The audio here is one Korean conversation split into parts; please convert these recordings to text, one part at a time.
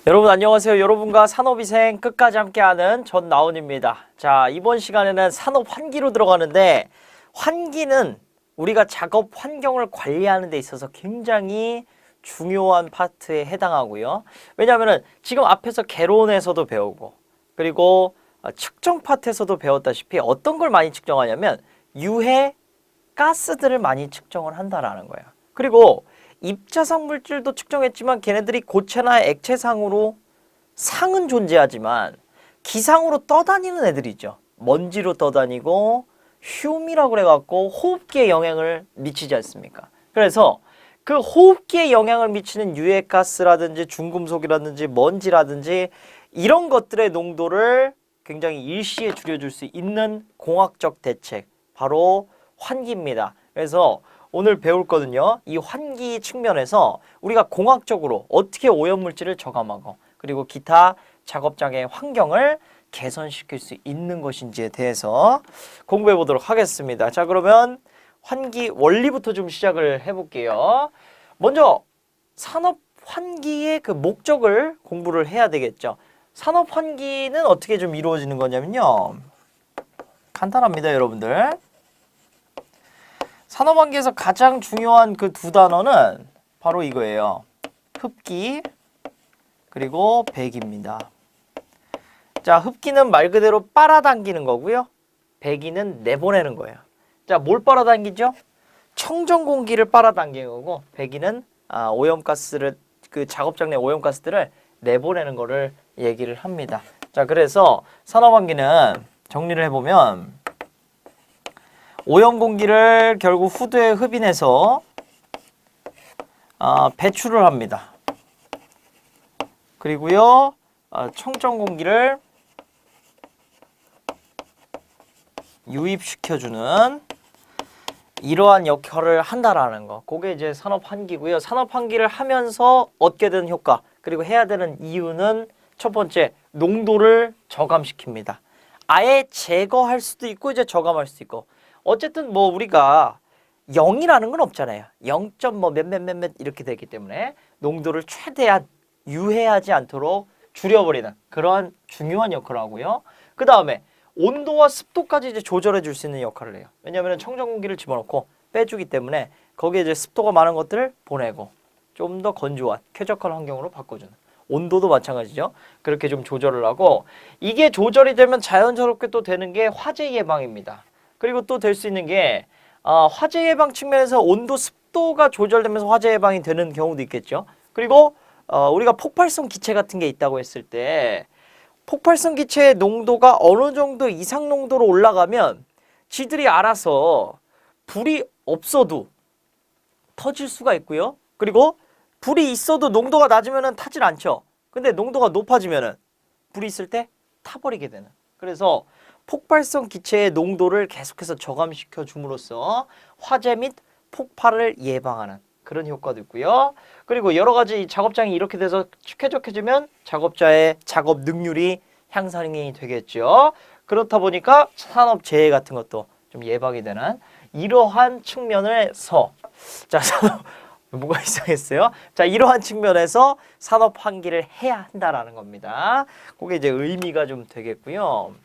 여러분 안녕하세요. 여러분과 산업위생 끝까지 함께하는 전나온입니다. 자, 이번 시간에는 산업 환기로 들어가는데, 환기는 우리가 작업 환경을 관리하는 데 있어서 굉장히 중요한 파트에 해당하고요. 왜냐하면 지금 앞에서 개론에서도 배우고, 그리고 측정 파트에서도 배웠다시피 어떤 걸 많이 측정하냐면 유해 가스들을 많이 측정을 한다라는 거예요. 그리고 입자상 물질도 측정했지만 걔네들이 고체나 액체상으로 상은 존재하지만 기상으로 떠다니는 애들이죠. 먼지로 떠다니고 휴미라고 그래갖고 호흡기에 영향을 미치지 않습니까? 그래서 그 호흡기에 영향을 미치는 유해가스라든지 중금속이라든지 먼지라든지 이런 것들의 농도를 굉장히 일시에 줄여줄 수 있는 공학적 대책, 바로 환기입니다. 그래서 오늘 배울 거는요, 이 환기 측면에서 우리가 공학적으로 어떻게 오염물질을 저감하고 그리고 기타 작업장의 환경을 개선시킬 수 있는 것인지에 대해서 공부해 보도록 하겠습니다. 자, 그러면 환기 원리부터 좀 시작을 해볼게요. 먼저 산업 환기의 그 목적을 공부를 해야 되겠죠. 산업 환기는 어떻게 좀 이루어지는 거냐면요, 간단합니다, 여러분들. 산업환기에서 가장 중요한 그 두 단어는 바로 이거예요. 흡기 그리고 배기입니다. 자, 흡기는 말 그대로 빨아당기는 거고요. 배기는 내보내는 거예요. 자, 뭘 빨아당기죠? 청정 공기를 빨아당기는 거고, 배기는 오염가스를, 그 작업장 내 오염가스들을 내보내는 거를 얘기를 합니다. 자, 그래서 산업환기는 정리를 해보면 오염 공기를 결국 후드에 흡인해서 배출을 합니다. 그리고요, 청정 공기를 유입시켜주는 이러한 역할을 한다라는 거. 그게 이제 산업 환기고요. 산업 환기를 하면서 얻게 되는 효과, 그리고 해야 되는 이유는 첫 번째, 농도를 저감시킵니다. 아예 제거할 수도 있고 이제 저감할 수도 있고. 어쨌든 뭐 우리가 0이라는 건 없잖아요. 0. 뭐 몇몇몇몇 이렇게 되기 때문에 농도를 최대한 유해하지 않도록 줄여버리는 그러한 중요한 역할을 하고요. 그 다음에 온도와 습도까지 이제 조절해 줄 수 있는 역할을 해요. 왜냐하면 청정 공기를 집어넣고 빼주기 때문에 거기에 이제 습도가 많은 것들을 보내고 좀 더 건조한 쾌적한 환경으로 바꿔주는, 온도도 마찬가지죠. 그렇게 좀 조절을 하고, 이게 조절이 되면 자연스럽게 또 되는 게 화재 예방입니다. 그리고 또 될 수 있는 게 화재 예방 측면에서 온도 습도가 조절되면서 화재 예방이 되는 경우도 있겠죠. 그리고 우리가 폭발성 기체 같은 게 있다고 했을 때, 폭발성 기체의 농도가 어느 정도 이상 농도로 올라가면 지들이 알아서 불이 없어도 터질 수가 있고요. 그리고 불이 있어도 농도가 낮으면 타질 않죠. 근데 농도가 높아지면 불이 있을 때 타버리게 되는. 그래서 폭발성 기체의 농도를 계속해서 저감시켜 줌으로써 화재 및 폭발을 예방하는 그런 효과도 있고요. 그리고 여러 가지 작업장이 이렇게 돼서 쾌적해지면 작업자의 작업 능률이 향상이 되겠죠. 그렇다 보니까 산업재해 같은 것도 좀 예방이 되는 이러한 측면에서, 자, 뭐가 이상했어요? 자, 이러한 측면에서 산업 환기를 해야 한다라는 겁니다. 그게 이제 의미가 좀 되겠고요.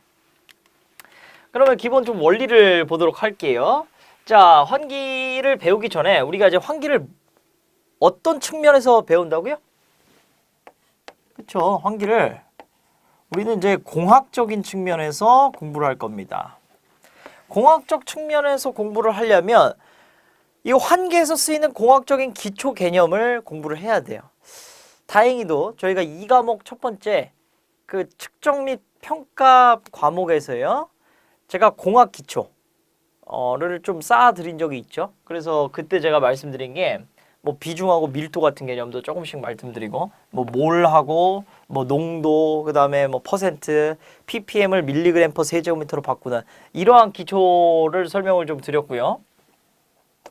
그러면 기본 좀 원리를 보도록 할게요. 자, 환기를 배우기 전에 우리가 이제 환기를 어떤 측면에서 배운다고요? 그쵸. 환기를 우리는 이제 공학적인 측면에서 공부를 할 겁니다. 공학적 측면에서 공부를 하려면 이 환기에서 쓰이는 공학적인 기초 개념을 공부를 해야 돼요. 다행히도 저희가 2과목 첫 번째 그 측정 및 평가 과목에서요, 제가 공학 기초를 좀 쌓아드린 적이 있죠. 그래서 그때 제가 말씀드린 게 뭐 비중하고 밀도 같은 개념도 조금씩 말씀드리고, 뭐 몰하고 뭐 농도, 그 다음에 뭐 퍼센트, ppm을 밀리그램 퍼 세제곱미터로 바꾸는 이러한 기초를 설명을 좀 드렸고요.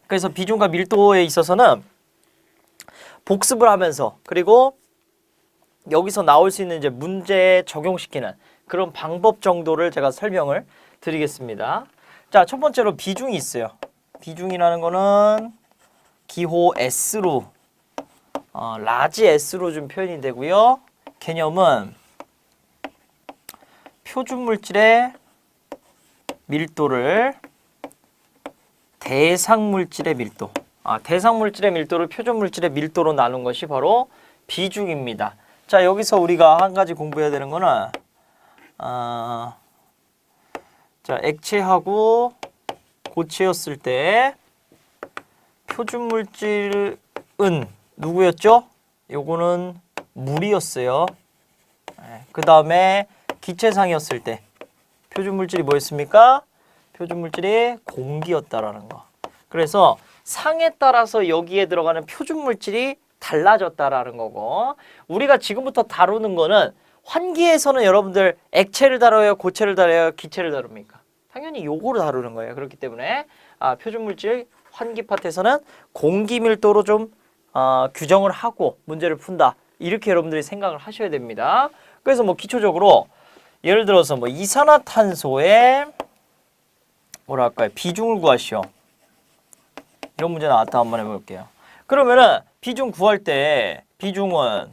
그래서 비중과 밀도에 있어서는 복습을 하면서, 그리고 여기서 나올 수 있는 이제 문제에 적용시키는 그런 방법 정도를 제가 설명을 드리겠습니다. 자, 첫 번째로 비중이 있어요. 비중이라는 거는 기호 S로, 라지 S로 좀 표현이 되고요. 개념은 표준 물질의 밀도를 대상 물질의 밀도, 대상 물질의 밀도를 표준 물질의 밀도로 나눈 것이 바로 비중입니다. 자, 여기서 우리가 한 가지 공부해야 되는 거는 자, 액체하고 고체였을 때 표준 물질은 누구였죠? 요거는 물이었어요. 그 다음에 기체상이었을 때 표준 물질이 뭐였습니까? 표준 물질이 공기였다라는 거. 그래서 상에 따라서 여기에 들어가는 표준 물질이 달라졌다라는 거고, 우리가 지금부터 다루는 거는 환기에서는 여러분들 액체를 다뤄요, 고체를 다뤄요, 기체를 다룹니까? 당연히 요거를 다루는 거예요. 그렇기 때문에 표준 물질 환기 파트에서는 공기 밀도로 좀 규정을 하고 문제를 푼다. 이렇게 여러분들이 생각을 하셔야 됩니다. 그래서 뭐 기초적으로 예를 들어서 뭐 이산화탄소의 뭐랄까요, 비중을 구하시오. 이런 문제 나왔다. 한번 해볼게요. 그러면은 비중 구할 때 비중은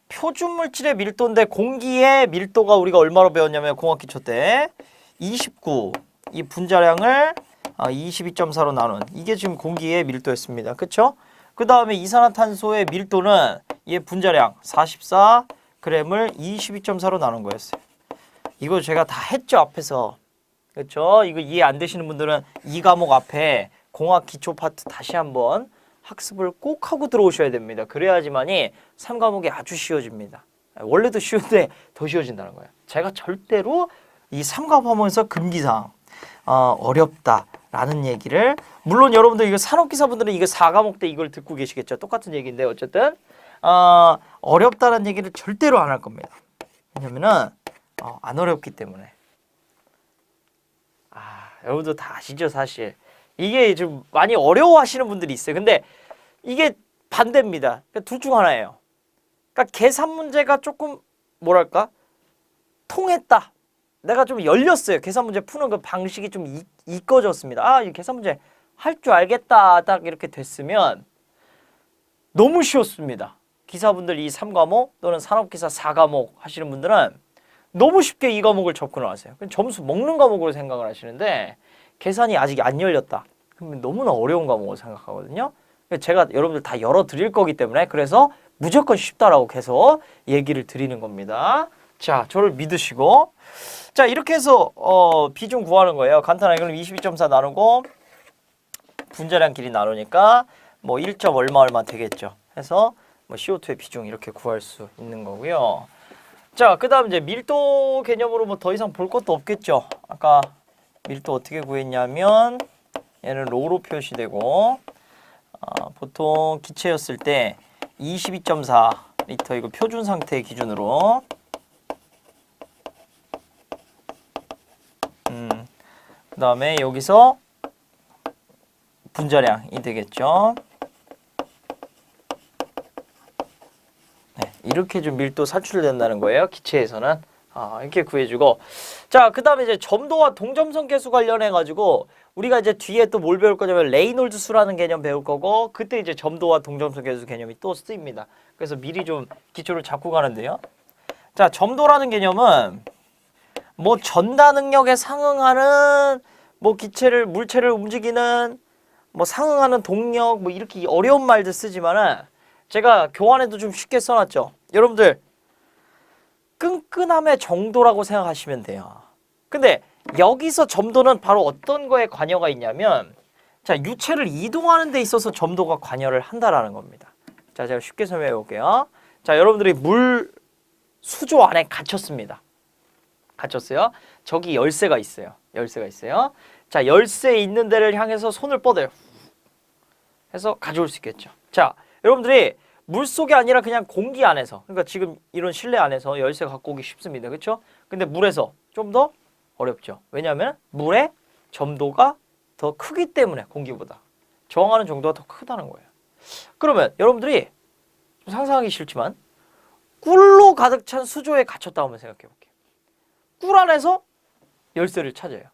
표준 물질의 밀도인데 공기의 밀도가 우리가 얼마로 배웠냐면 공학기초 때 29, 이 분자량을 22.4로 나눈, 이게 지금 공기의 밀도였습니다. 그쵸? 그 다음에 이산화탄소의 밀도는 얘 분자량 44g을 22.4로 나눈 거였어요. 이거 제가 다 했죠, 앞에서. 그쵸? 이거 이해 안 되시는 분들은 이 과목 앞에 공학 기초 파트 다시 한번 학습을 꼭 하고 들어오셔야 됩니다. 그래야지만이 3과목이 아주 쉬워집니다. 원래도 쉬운데 더 쉬워진다는 거예요. 제가 절대로 이 3과목에서 금기사항 어렵다라는 얘기를, 물론 여러분들 이거 산업기사분들은 이거 4과목 때 이걸 듣고 계시겠죠. 똑같은 얘기인데 어쨌든 어렵다는 얘기를 절대로 안 할 겁니다. 왜냐면은 안 어렵기 때문에. 여러분들 다 아시죠, 사실. 이게 좀 많이 어려워하시는 분들이 있어요. 근데 이게 반대입니다. 그러니까 둘 중 하나예요. 그러니까 계산 문제가 조금 뭐랄까 통했다. 내가 좀 열렸어요. 계산 문제 푸는 그 방식이 좀 이꺼졌습니다. 이 계산 문제 할 줄 알겠다. 딱 이렇게 됐으면 너무 쉬웠습니다. 기사분들 이 3과목 또는 산업기사 4과목 하시는 분들은 너무 쉽게 이 과목을 접근을 하세요. 점수 먹는 과목으로 생각을 하시는데 계산이 아직 안 열렸다. 그러면 너무나 어려운 과목으로 생각하거든요. 제가 여러분들 다 열어드릴 거기 때문에 그래서 무조건 쉽다라고 계속 얘기를 드리는 겁니다. 자, 저를 믿으시고, 자, 이렇게 해서 비중 구하는 거예요. 간단하게 그럼 22.4 나누고 분자량 길이 나누니까 뭐 1점 얼마 되겠죠. 해서 뭐 CO2의 비중 이렇게 구할 수 있는 거고요. 자, 그 다음 이제 밀도 개념으로 뭐 더 이상 볼 것도 없겠죠. 아까 밀도 어떻게 구했냐면 얘는 로로 표시되고 보통 기체였을 때 22.4 리터, 이거 표준 상태 기준으로 그 다음에 여기서 분자량이 되겠죠. 네, 이렇게 좀 밀도 산출된다는 거예요. 기체에서는. 이렇게 구해주고, 자, 그 다음에 이제 점도와 동점성 계수 관련해 가지고 우리가 이제 뒤에 또 뭘 배울 거냐면 레이놀드 수라는 개념 배울 거고, 그때 이제 점도와 동점성 계수 개념이 또 쓰입니다. 그래서 미리 좀 기초를 잡고 가는데요. 자, 점도라는 개념은 뭐 전다 능력에 상응하는 뭐 기체를 물체를 움직이는 뭐 상응하는 동력 뭐 이렇게 어려운 말들 쓰지만은 제가 교환에도 좀 쉽게 써놨죠. 여러분들 끈끈함의 정도라고 생각하시면 돼요. 근데 여기서 점도는 바로 어떤 거에 관여가 있냐면, 자, 유체를 이동하는 데 있어서 점도가 관여를 한다라는 겁니다. 자, 제가 쉽게 설명해 볼게요. 자, 여러분들이 물 수조 안에 갇혔습니다. 갇혔어요. 저기 열쇠가 있어요. 열쇠가 있어요. 자, 열쇠 있는 데를 향해서 손을 뻗어요. 해서 가져올 수 있겠죠. 자, 여러분들이 물속이 아니라 그냥 공기 안에서, 그러니까 지금 이런 실내 안에서 열쇠 갖고 오기 쉽습니다. 그렇죠? 근데 물에서 좀 더 어렵죠. 왜냐하면 물의 점도가 더 크기 때문에 공기보다 저항하는 정도가 더 크다는 거예요. 그러면 여러분들이 좀 상상하기 싫지만 꿀로 가득 찬 수조에 갇혔다 한번 생각해 볼게요. 꿀 안에서 열쇠를 찾아요.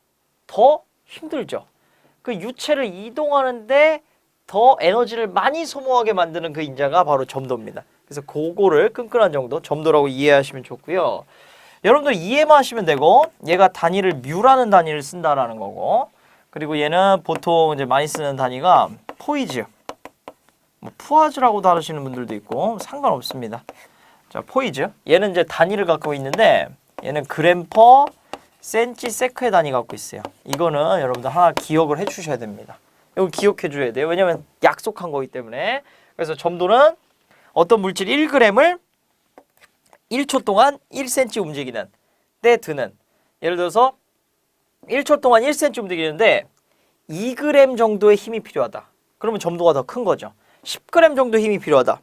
더 힘들죠. 그 유체를 이동하는데 더 에너지를 많이 소모하게 만드는 그 인자가 바로 점도입니다. 그래서 그거를 끈끈한 정도 점도라고 이해하시면 좋고요. 여러분들 이해만 하시면 되고 얘가 단위를 뮤라는 단위를 쓴다라는 거고 그리고 얘는 보통 이제 많이 쓰는 단위가 포이즈 뭐 푸아즈라고도 하시는 분들도 있고 상관없습니다. 자, 포이즈. 얘는 이제 단위를 갖고 있는데 얘는 그램 퍼 센치 세크의 단위 갖고 있어요. 이거는 여러분들 하나 기억을 해 주셔야 됩니다. 이거 기억해 줘야 돼요. 왜냐면 약속한 거기 때문에. 그래서 점도는 어떤 물질 1g을 1초 동안 1cm 움직이는 때 드는 예를 들어서 1초 동안 1cm 움직이는데 2g 정도의 힘이 필요하다. 그러면 점도가 더 큰 거죠. 10g 정도의 힘이 필요하다.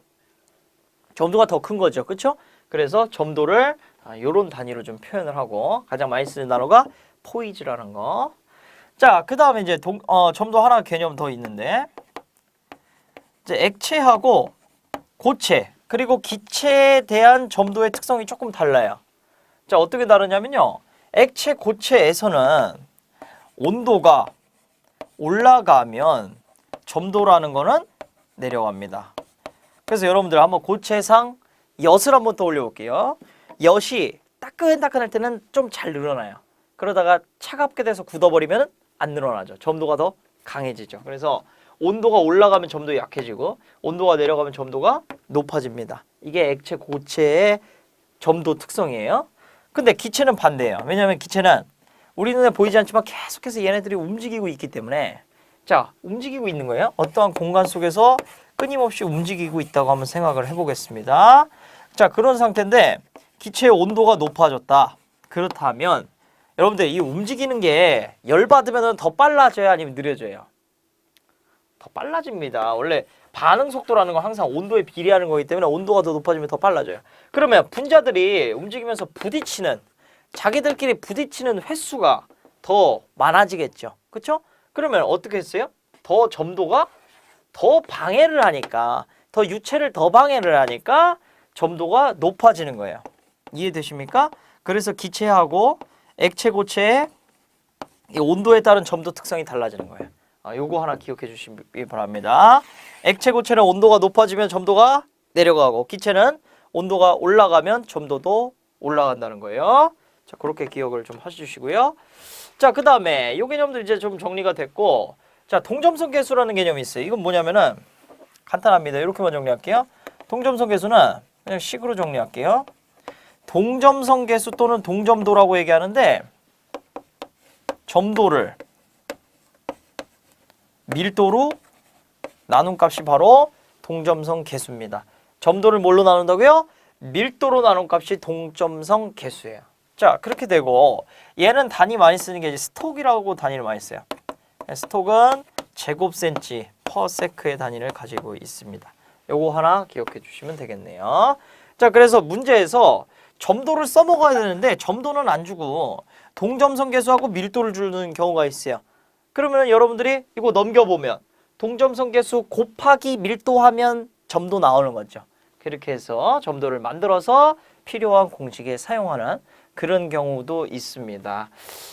점도가 더 큰 거죠. 그렇죠? 그래서 점도를 이런 단위로 좀 표현을 하고 가장 많이 쓰는 단어가 포이즈라는 거. 자, 그 다음에 이제 점도 하나 개념 더 있는데 이제 액체하고 고체 그리고 기체에 대한 점도의 특성이 조금 달라요. 자, 어떻게 다르냐면요. 액체 고체에서는 온도가 올라가면 점도라는 거는 내려갑니다. 그래서 여러분들 한번 고체상 엿을 한번 떠올려 볼게요. 엿이 따끈따끈할 때는 좀 잘 늘어나요. 그러다가 차갑게 돼서 굳어버리면 안 늘어나죠. 점도가 더 강해지죠. 그래서 온도가 올라가면 점도 약해지고 온도가 내려가면 점도가 높아집니다. 이게 액체 고체의 점도 특성이에요. 근데 기체는 반대예요. 왜냐하면 기체는 우리 눈에 보이지 않지만 계속해서 얘네들이 움직이고 있기 때문에 자, 움직이고 있는 거예요. 어떠한 공간 속에서 끊임없이 움직이고 있다고 한번 생각을 해보겠습니다. 자, 그런 상태인데 기체의 온도가 높아졌다. 그렇다면 여러분들 이 움직이는 게 열받으면 더 빨라져요? 아니면 느려져요? 더 빨라집니다. 원래 반응 속도라는 건 항상 온도에 비례하는 거기 때문에 온도가 더 높아지면 더 빨라져요. 그러면 분자들이 움직이면서 부딪히는 자기들끼리 부딪히는 횟수가 더 많아지겠죠. 그렇죠? 그러면 어떻게 했어요? 더 점도가 더 방해를 하니까 더 유체를 더 방해를 하니까 점도가 높아지는 거예요. 이해되십니까? 그래서 기체하고 액체 고체의 이 온도에 따른 점도 특성이 달라지는 거예요. 요거 하나 기억해 주시기 바랍니다. 액체 고체는 온도가 높아지면 점도가 내려가고 기체는 온도가 올라가면 점도도 올라간다는 거예요. 자, 그렇게 기억을 좀 해주시고요. 자, 그 다음에 이 개념도 이제 좀 정리가 됐고 자, 동점성 계수라는 개념이 있어요. 이건 뭐냐면은 간단합니다. 이렇게만 정리할게요. 동점성 계수는 그냥 식으로 정리할게요. 동점성 계수 또는 동점도라고 얘기하는데 점도를 밀도로 나눈 값이 바로 동점성 계수입니다. 점도를 뭘로 나눈다고요? 밀도로 나눈 값이 동점성 계수예요. 자, 그렇게 되고 얘는 단위 많이 쓰는 게 이제 스톡이라고 단위를 많이 써요. 스톡은 제곱센치 퍼 세크의 단위를 가지고 있습니다. 요거 하나 기억해 주시면 되겠네요. 자, 그래서 문제에서 점도를 써먹어야 되는데 점도는 안 주고 동점성 계수하고 밀도를 주는 경우가 있어요. 그러면 여러분들이 이거 넘겨보면 동점성 계수 곱하기 밀도하면 점도 나오는 거죠. 그렇게 해서 점도를 만들어서 필요한 공식에 사용하는 그런 경우도 있습니다.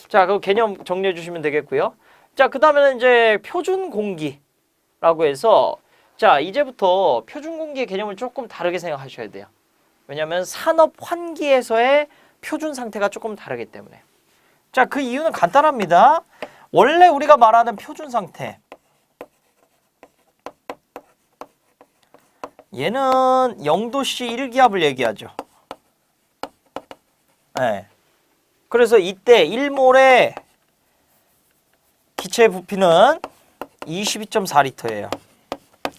자, 그 개념 정리해 주시면 되겠고요. 자, 그 다음에는 이제 표준 공기라고 해서 자, 이제부터 표준 공기의 개념을 조금 다르게 생각하셔야 돼요. 왜냐하면 산업 환기에서의 표준 상태가 조금 다르기 때문에. 자, 그 이유는 간단합니다. 원래 우리가 말하는 표준 상태 얘는 0도씨 1기압을 얘기하죠. 네. 그래서 이때 1몰의 기체 부피는 22.4리터예요.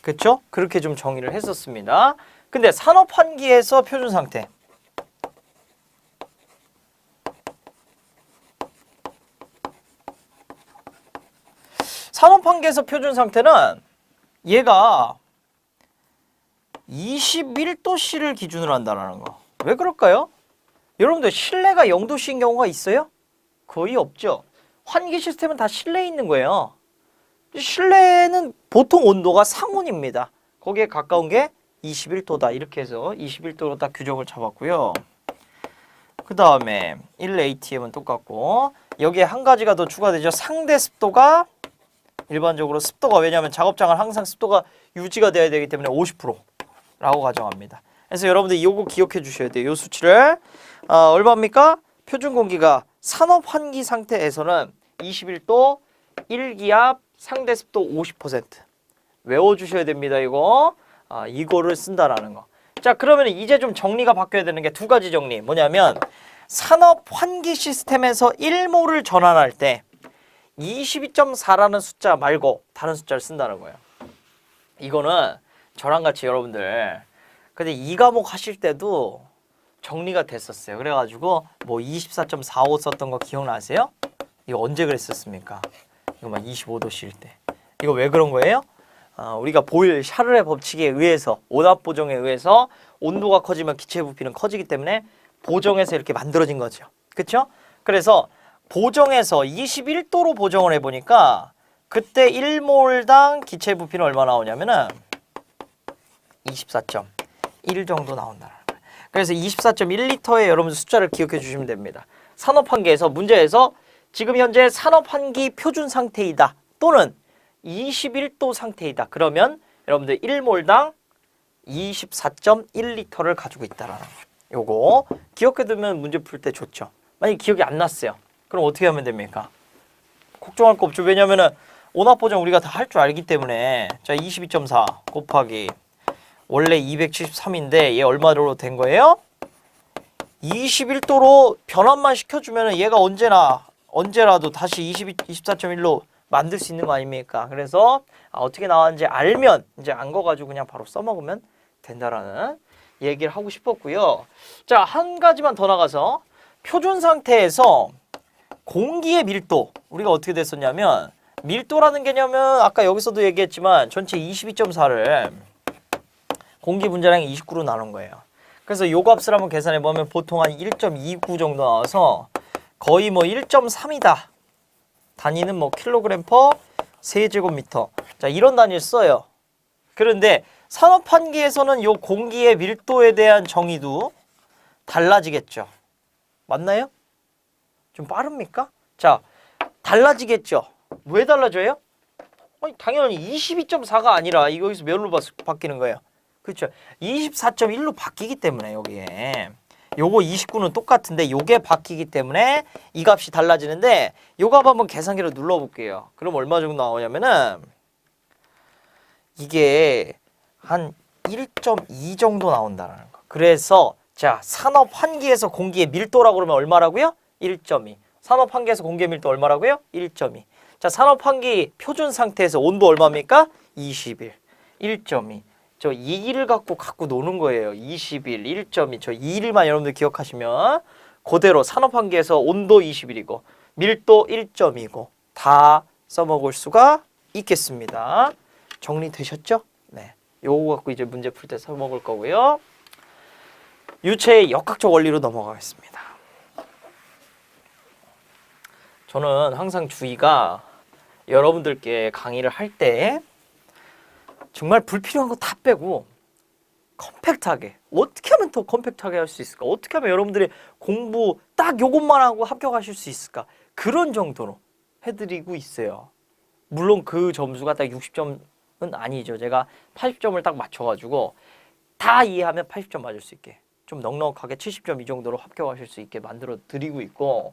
그렇죠? 그렇게 좀 정의를 했었습니다. 근데 산업 환기에서 표준 상태 산업 환기에서 표준 상태는 얘가 21도씨를 기준으로 한다는 거. 왜 그럴까요? 여러분들 실내가 0도씨인 경우가 있어요? 거의 없죠. 환기 시스템은 다 실내에 있는 거예요. 실내는 보통 온도가 상온입니다. 거기에 가까운 게 21도다. 이렇게 해서 21도로 딱 규정을 잡았고요. 그 다음에 1ATM은 똑같고 여기에 한 가지가 더 추가되죠. 상대 습도가 일반적으로 습도가 왜냐하면 작업장은 항상 습도가 유지가 돼야 되기 때문에 50%라고 가정합니다. 그래서 여러분들 요거 기억해 주셔야 돼요. 요 수치를. 얼마입니까? 표준 공기가 산업 환기 상태에서는 21도, 1기압, 상대 습도 50%. 외워 주셔야 됩니다. 이거. 이거를 쓴다라는 거. 자, 그러면 이제 좀 정리가 바뀌어야 되는 게 두 가지 정리. 뭐냐면 산업 환기 시스템에서 1몰을 전환할 때 22.4라는 숫자 말고 다른 숫자를 쓴다는 거예요. 이거는 저랑 같이 여러분들 근데 이 과목 하실 때도 정리가 됐었어요. 그래가지고 뭐 24.45 썼던 거 기억나세요? 이거 언제 그랬었습니까? 이거 막 25도씨일 때. 이거 왜 그런 거예요? 우리가 보일 샤를의 법칙에 의해서 온압 보정에 의해서 온도가 커지면 기체 부피는 커지기 때문에 보정해서 이렇게 만들어진 거죠. 그렇죠? 그래서 보정해서 21도로 보정을 해보니까 그때 1몰당 기체 부피는 얼마 나오냐면은 24.1 정도 나온다는 거예요. 그래서 24.1리터의 여러분들 숫자를 기억해 주시면 됩니다. 산업환기에서 문제에서 지금 현재 산업환기 표준 상태이다 또는 21도 상태이다. 그러면 여러분들 1몰당 24.1리터를 가지고 있다라는 거예요. 요거 기억해두면 문제 풀 때 좋죠. 만약에 기억이 안 났어요. 그럼 어떻게 하면 됩니까? 걱정할 거 없죠. 왜냐면은 온압 보정 우리가 다 할 줄 알기 때문에 자 22.4 곱하기 원래 273인데 얘 얼마로 된 거예요? 21도로 변환만 시켜주면 얘가 언제라도 다시 24.1로 만들 수 있는 거 아닙니까? 그래서 어떻게 나왔는지 알면 이제 안 거 가지고 그냥 바로 써먹으면 된다라는 얘기를 하고 싶었고요. 자, 한 가지만 더 나가서 표준 상태에서 공기의 밀도 우리가 어떻게 됐었냐면 밀도라는 개념은 아까 여기서도 얘기했지만 전체 22.4를 공기 분자량이 29로 나눈 거예요. 그래서 요 값을 한번 계산해 보면 보통 한 1.29 정도 나와서 거의 뭐 1.3이다. 단위는 뭐 킬로그램 퍼 세제곱미터. 자, 이런 단위를 써요. 그런데 산업환기에서는 요 공기의 밀도에 대한 정의도 달라지겠죠. 맞나요? 좀 빠릅니까? 자, 달라지겠죠. 왜 달라져요? 아니, 당연히 22.4가 아니라 여기서 몇로 바뀌는 거예요? 그렇죠. 24.1로 바뀌기 때문에 여기에 요거 29는 똑같은데 요게 바뀌기 때문에 이 값이 달라지는데 요 값 한번 계산기로 눌러볼게요. 그럼 얼마 정도 나오냐면은 이게 한 1.2 정도 나온다는 거. 그래서 자, 산업 환기에서 공기의 밀도라고 그러면 얼마라고요? 1.2. 산업 환기에서 공기의 밀도 얼마라고요? 1.2. 자, 산업 환기 표준 상태에서 온도 얼마입니까? 21. 1.2. 저 2를 갖고 노는 거예요. 21, 1.2. 저 2일만 여러분들 기억하시면 그대로 산업 환기에서 온도 21이고 밀도 1.2고 다 써먹을 수가 있겠습니다. 정리되셨죠? 네. 요거 갖고 이제 문제 풀 때 써먹을 거고요. 유체의 역학적 원리로 넘어가겠습니다. 저는 항상 주의가 여러분들께 강의를 할 때 정말 불필요한 거 다 빼고 컴팩트하게 어떻게 하면 더 컴팩트하게 할 수 있을까? 어떻게 하면 여러분들이 공부 딱 요것만 하고 합격하실 수 있을까? 그런 정도로 해드리고 있어요. 물론 그 점수가 딱 60점은 아니죠. 제가 80점을 딱 맞춰가지고 다 이해하면 80점 맞을 수 있게 좀 넉넉하게 70점 이 정도로 합격하실 수 있게 만들어 드리고 있고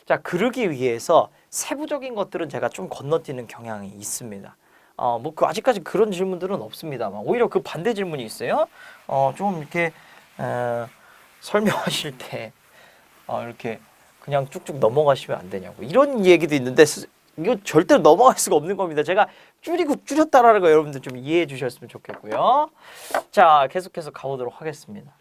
자, 그러기 위해서 세부적인 것들은 제가 좀 건너뛰는 경향이 있습니다. 뭐 아직까지 그런 질문들은 없습니다만 오히려 그 반대 질문이 있어요. 좀 이렇게 설명하실 때 이렇게 그냥 쭉쭉 넘어가시면 안 되냐고 이런 얘기도 있는데 이거 절대로 넘어갈 수가 없는 겁니다. 제가 줄였다라는 거 여러분들 좀 이해해 주셨으면 좋겠고요. 자, 계속해서 가보도록 하겠습니다.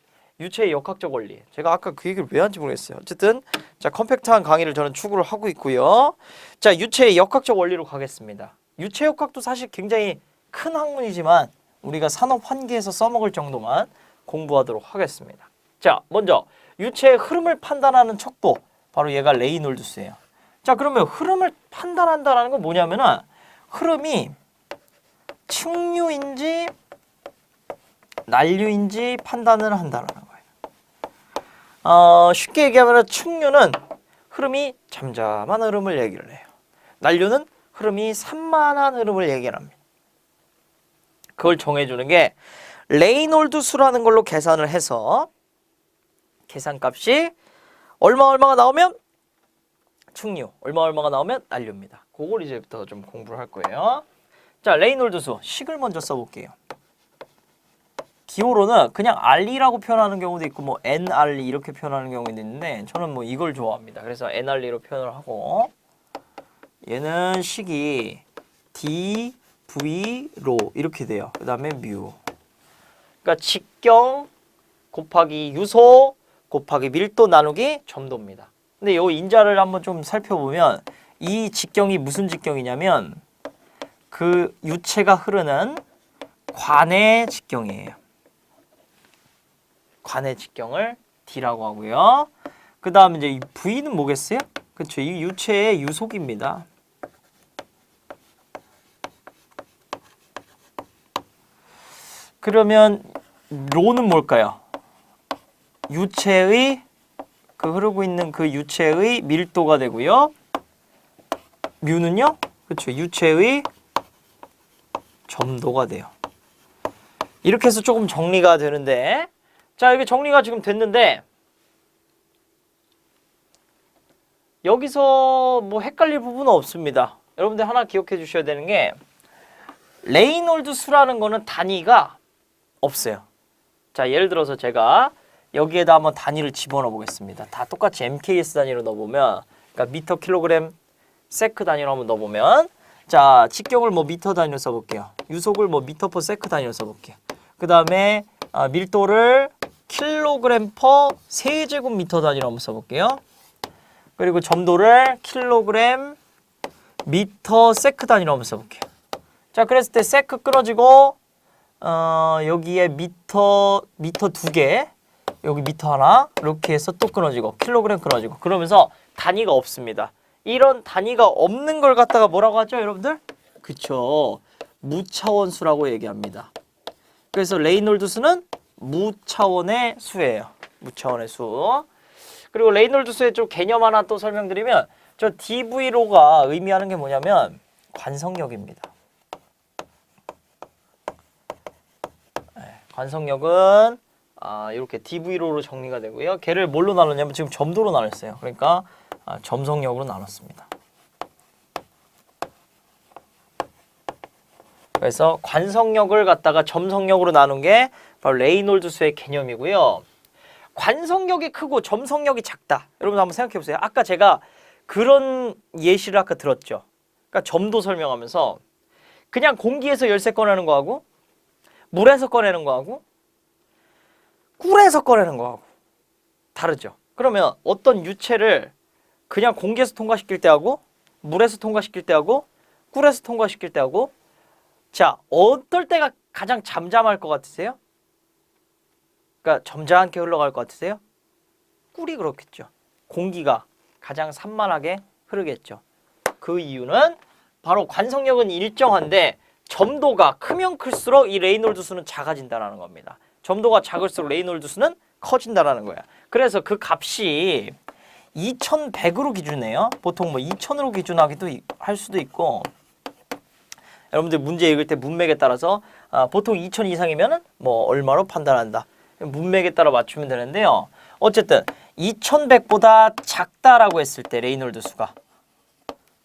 유체의 역학적 원리. 제가 아까 그 얘기를 왜 한지 모르겠어요. 어쨌든 자, 컴팩트한 강의를 저는 추구를 하고 있고요. 자, 유체의 역학적 원리로 가겠습니다. 유체 역학도 사실 굉장히 큰 학문이지만 우리가 산업 환기에서 써먹을 정도만 공부하도록 하겠습니다. 자, 먼저 유체의 흐름을 판단하는 척도 바로 얘가 레이놀드스예요. 자, 그러면 흐름을 판단한다라는 건 뭐냐면은 흐름이 측류인지 난류인지 판단을 한다라는 거예요. 쉽게 얘기하면 측류는 흐름이 잠잠한 흐름을 얘기를 해요. 난류는 흐름이 산만한 흐름을 얘기를 합니다. 그걸 정해주는 게 레이놀드 수라는 걸로 계산을 해서 계산값이 얼마가 나오면 충류, 얼마가 나오면 난류입니다. 그걸 이제부터 좀 공부를 할 거예요. 자, 레이놀드 수 식을 먼저 써볼게요. 기호로는 그냥 R이라고 표현하는 경우도 있고 뭐 NRE 이렇게 표현하는 경우도 있는데 저는 뭐 이걸 좋아합니다. 그래서 NRE로 표현을 하고 얘는 식이 dV로 이렇게 돼요. 그 다음에 뮤. 그러니까 직경 곱하기 유소 곱하기 밀도 나누기 점도입니다. 근데 이 인자를 한번 좀 살펴보면 이 직경이 무슨 직경이냐면 그 유체가 흐르는 관의 직경이에요. 관의 직경을 D라고 하고요. 그 다음에 이제 이 V는 뭐겠어요? 그렇죠. 이 유체의 유속입니다. 그러면 로는 뭘까요? 유체의 그 흐르고 있는 그 유체의 밀도가 되고요. 뮤는요? 그렇죠. 유체의 점도가 돼요. 이렇게 해서 조금 정리가 되는데 자, 이게 정리가 지금 됐는데 여기서 뭐 헷갈릴 부분은 없습니다. 여러분들 하나 기억해 주셔야 되는 게 레이놀드 수라는 거는 단위가 없어요. 자, 예를 들어서 제가 여기에다 한번 단위를 집어넣어 보겠습니다. 다 똑같이 MKS 단위로 넣어보면 그러니까 미터 킬로그램 세크 단위로 한번 넣어보면 자, 직경을 뭐 미터 단위로 써볼게요. 유속을 뭐 미터 퍼 세크 단위로 써볼게요. 그 다음에 밀도를 킬로그램 퍼 세제곱미터 단위로 한번 써볼게요. 그리고 점도를 킬로그램 미터 세크 단위로 한번 써볼게요. 자, 그랬을 때 세크 끊어지고 여기에 미터 두 개, 여기 미터 하나 이렇게 해서 또 끊어지고 킬로그램 끊어지고 그러면서 단위가 없습니다. 이런 단위가 없는 걸 갖다가 뭐라고 하죠, 여러분들? 그쵸, 무차원수라고 얘기합니다. 그래서 레이놀드 수는 무차원의 수예요. 무차원의 수. 그리고 레이놀드 수의 좀 개념 하나 또 설명드리면 저 dV로가 의미하는 게 뭐냐면 관성력입니다. 관성력은 이렇게 dV로로 정리가 되고요. 걔를 뭘로 나눴냐면 지금 점도로 나눴어요. 그러니까 점성력으로 나눴습니다. 그래서 관성력을 갖다가 점성력으로 나눈 게 바로 레이놀드 수의 개념이고요. 관성력이 크고 점성력이 작다. 여러분 한번 생각해 보세요. 아까 제가 그런 예시를 아까 들었죠. 그러니까 점도 설명하면서 그냥 공기에서 열쇠 꺼내는 거하고 물에서 꺼내는 거하고 꿀에서 꺼내는 거하고 다르죠. 그러면 어떤 유체를 그냥 공기에서 통과시킬 때하고 물에서 통과시킬 때하고 꿀에서 통과시킬 때하고 자, 어떨 때가 가장 잠잠할 것 같으세요? 그러니까 점잖게 흘러갈 것 같으세요? 꿀이 그렇겠죠. 공기가 가장 산만하게 흐르겠죠. 그 이유는 바로 관성력은 일정한데 점도가 크면 클수록 이 레이놀드 수는 작아진다는 겁니다. 점도가 작을수록 레이놀드 수는 커진다는 거야. 그래서 그 값이 2100으로 기준해요. 보통 뭐 2000으로 기준하기도 할 수도 있고 여러분들 문제 읽을 때 문맥에 따라서 보통 2000 이상이면 뭐 얼마로 판단한다. 문맥에 따라 맞추면 되는데요. 어쨌든 2100보다 작다라고 했을 때 레이놀드 수가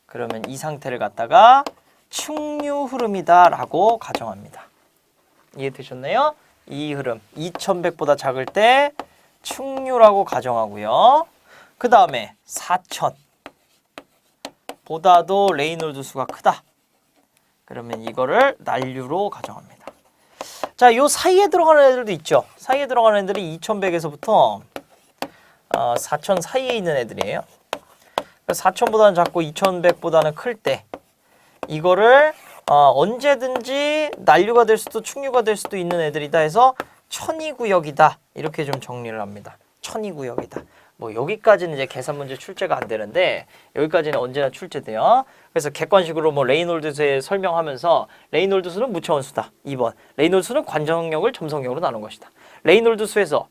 그러면 이 상태를 갖다가 충류 흐름이다라고 가정합니다. 이해되셨나요? 이 흐름 2100보다 작을 때 충류라고 가정하고요. 그 다음에 4000보다도 레이놀드 수가 크다. 그러면 이거를 난류로 가정합니다. 자, 요 사이에 들어가는 애들도 있죠. 사이에 들어가는 애들이 2100에서부터 4000 사이에 있는 애들이에요. 4000보다는 작고 2100보다는 클 때 이거를 언제든지 난류가 될 수도 충류가 될 수도 있는 애들이다 해서 천이구역이다. 이렇게 좀 정리를 합니다. 천이구역이다. 뭐 여기까지는 이제 계산 문제 출제가 안 되는데 여기까지는 언제나 출제돼요. 그래서 객관식으로 뭐 레이놀드 수에 설명하면서 레이놀드 수는 무차원수다. 2번. 레이놀드 수는 관성력을 점성력으로 나눈 것이다. 레이놀드 수에서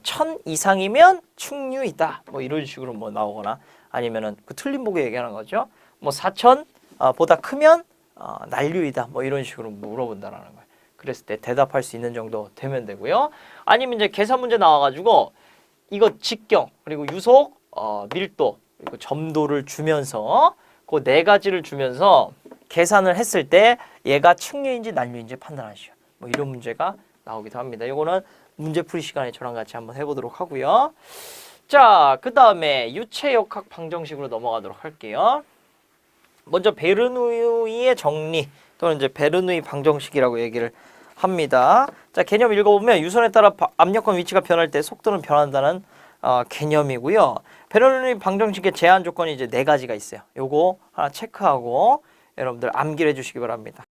1000 이상이면 충류이다. 뭐 이런 식으로 뭐 나오거나 아니면은 그 틀린 보기 얘기하는 거죠. 뭐 4000 보다 크면 난류이다. 뭐 이런 식으로 물어본다라는 거예요. 그랬을 때 대답할 수 있는 정도 되면 되고요. 아니면 이제 계산 문제 나와가지고 이거 직경 그리고 유속, 밀도 그리고 점도를 주면서 그 네 가지를 주면서 계산을 했을 때 얘가 측류인지 난류인지 판단하시오. 뭐 이런 문제가 나오기도 합니다. 이거는 문제풀이 시간에 저랑 같이 한번 해보도록 하고요. 자, 그 다음에 유체역학 방정식으로 넘어가도록 할게요. 먼저 베르누이의 정리 또는 이제 베르누이 방정식이라고 얘기를 합니다. 자, 개념 읽어보면 유선에 따라 압력과 위치가 변할 때 속도는 변한다는 개념이고요. 베르누이 방정식의 제한 조건이 이제 네 가지가 있어요. 요거 하나 체크하고 여러분들 암기를 해주시기 바랍니다.